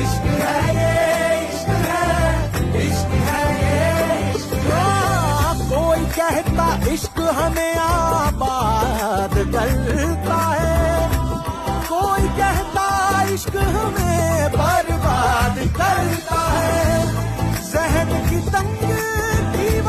इश्क है ये, इश्क है, इश्क है ये, इश्क है। कोई कहता इश्क हमें आबाद करता है, कोई कहता इश्क हमें बर्बाद करता है। जहन की तंगी